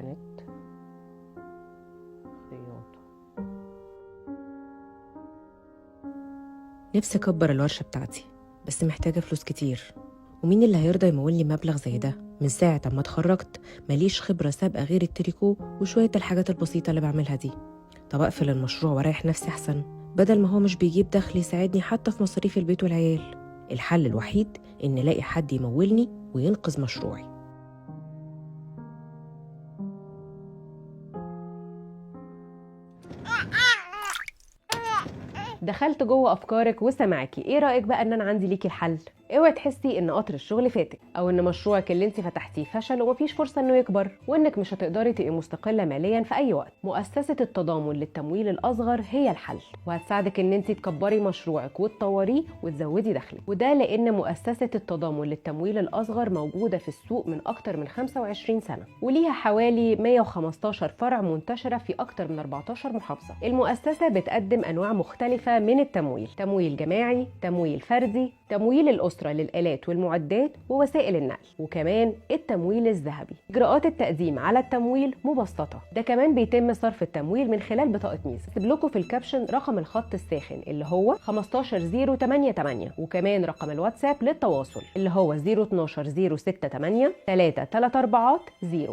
كانت خياطة. نفسي أكبر الورشة بتاعتي، بس محتاجة فلوس كتير، ومين اللي هيرضى يمولني مبلغ زي ده؟ من ساعة ما اتخرجت ماليش خبرة سابقة غير التريكو وشوية الحاجات البسيطة اللي بعملها دي. طب أقفل المشروع واريح نفسي أحسن، بدل ما هو مش بيجيب دخل يساعدني حتى في مصاريف البيت والعيال. الحل الوحيد إن ألاقي حد يمولني وينقذ مشروعي. دخلت جوه افكارك وسمعكي، ايه رايك بقى ان انا عندي ليكي الحل؟ اوعي تحسي ان قطر الشغل فاتك، او ان مشروعك اللي انت فتحتيه فشل ومفيش فرصه انه يكبر، وانك مش هتقدري تبقي مستقله ماليا في اي وقت. مؤسسه التضامن للتمويل الاصغر هي الحل، وهتساعدك ان انت تكبري مشروعك وتطوريه وتزودي دخلك. وده لان مؤسسه التضامن للتمويل الاصغر موجوده في السوق من اكتر من 25 سنه، وليها حوالي 115 فرع منتشره في اكتر من 14 محافظه. المؤسسه بتقدم انواع مختلفه من التمويل: تمويل جماعي، تمويل فردي، تمويل الأسرة للآلات والمعدات ووسائل النقل، وكمان التمويل الذهبي. إجراءات التقديم على التمويل مبسطة، ده كمان بيتم صرف التمويل من خلال بطاقة ميزة. هسيب لكم في الكابشن رقم الخط الساخن اللي هو 15088، وكمان رقم الواتساب للتواصل اللي هو 012 068 334 0.